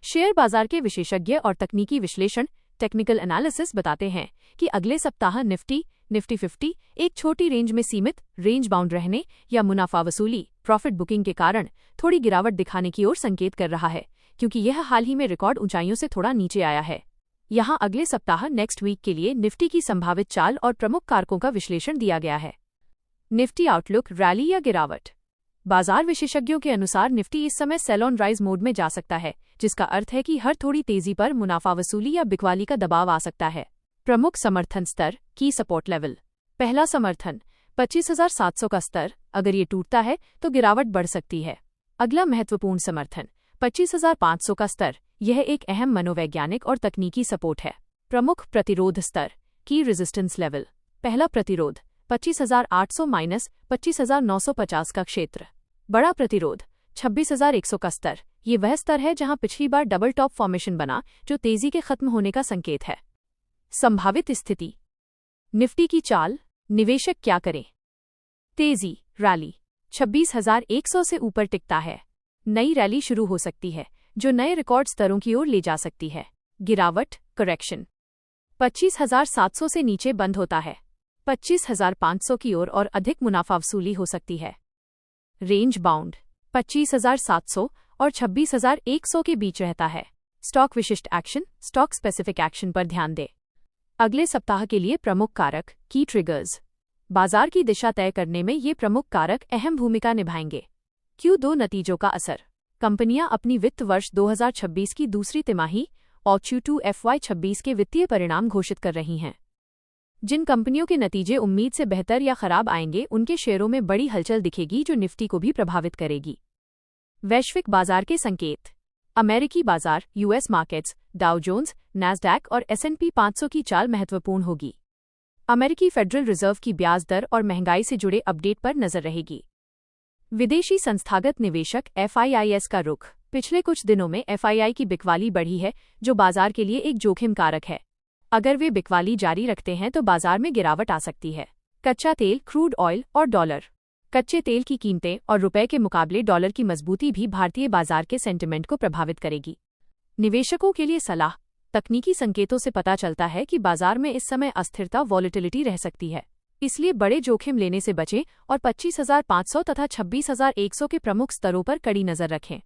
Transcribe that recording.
Share बाजार के विशेषज्ञ और तकनीकी विश्लेषण टेक्निकल एनालिसिस बताते हैं कि अगले सप्ताह निफ्टी 50 एक छोटी रेंज में सीमित रेंज बाउंड रहने या मुनाफा वसूली प्रॉफिट बुकिंग के कारण थोड़ी गिरावट दिखाने की ओर संकेत कर रहा है, क्योंकि यह हाल ही में रिकॉर्ड ऊंचाइयों से थोड़ा नीचे आया है। यहाँ अगले सप्ताह नेक्स्ट वीक के लिए निफ्टी की संभावित चाल और प्रमुख कारकों का विश्लेषण दिया गया है। निफ्टी आउटलुक, रैली या गिरावट। बाजार विशेषज्ञों के अनुसार निफ्टी इस समय सेल ऑन राइज मोड में जा सकता है, जिसका अर्थ है कि हर थोड़ी तेजी पर मुनाफा वसूली या बिकवाली का दबाव आ सकता है। प्रमुख समर्थन स्तर, की सपोर्ट लेवल। पहला समर्थन 25,700 का स्तर, अगर ये टूटता है तो गिरावट बढ़ सकती है। अगला महत्वपूर्ण समर्थन 25,500 का स्तर, यह एक अहम मनोवैज्ञानिक और तकनीकी सपोर्ट है। प्रमुख प्रतिरोध स्तर, की रेजिस्टेंस लेवल। पहला प्रतिरोध 25,800 - 25,950 का क्षेत्र। बड़ा प्रतिरोध 26,100 का स्तर, ये वह स्तर है जहां पिछली बार डबल टॉप फॉर्मेशन बना, जो तेजी के खत्म होने का संकेत है। संभावित स्थिति। निफ्टी की चाल, निवेशक क्या करें। तेजी, रैली 26,100 से ऊपर टिकता है। नई रैली शुरू हो सकती है, जो नए रिकॉर्ड स्तरों की ओर ले जा सकती है। गिरावट, करेक्शन 25,700 से नीचे बंद होता है। 25,500 की ओर और अधिक मुनाफा वसूली हो सकती है। रेंज बाउंड 25,700 और 26,100 के बीच रहता है। स्टॉक विशिष्ट एक्शन, स्टॉक स्पेसिफिक एक्शन पर ध्यान दें। अगले सप्ताह के लिए प्रमुख कारक, की ट्रिगर्स। बाजार की दिशा तय करने में ये प्रमुख कारक अहम भूमिका निभाएंगे। Q2 नतीजों का असर। कंपनियां अपनी वित्त वर्ष 2026 की दूसरी तिमाही और Q2 FY26 के वित्तीय परिणाम घोषित कर रही हैं। जिन कंपनियों के नतीजे उम्मीद से बेहतर या खराब आएंगे, उनके शेयरों में बड़ी हलचल दिखेगी, जो निफ्टी को भी प्रभावित करेगी। वैश्विक बाजार के संकेत। अमेरिकी बाजार, US markets, Dow Jones, Nasdaq और S&P 500 की चाल महत्वपूर्ण होगी। अमेरिकी फेडरल रिजर्व की ब्याज दर और महंगाई से जुड़े अपडेट पर नजर रहेगी। विदेशी संस्थागत निवेशक FIIs का रुख। पिछले कुछ दिनों में FII की बिकवाली बढ़ी है, जो बाजार के लिए एक जोखिम कारक है। अगर वे बिकवाली जारी रखते हैं तो बाजार में गिरावट आ सकती है। कच्चा तेल, क्रूड ऑयल और डॉलर। कच्चे तेल की कीमतें और रुपए के मुकाबले डॉलर की मजबूती भी भारतीय बाजार के सेंटिमेंट को प्रभावित करेगी। निवेशकों के लिए सलाह। तकनीकी संकेतों से पता चलता है कि बाजार में इस समय अस्थिरता, वॉलेटिलिटी रह सकती है, इसलिए बड़े जोखिम लेने से बचें और 25,500 तथा 26,100 के प्रमुख स्तरों पर कड़ी नजर रखें।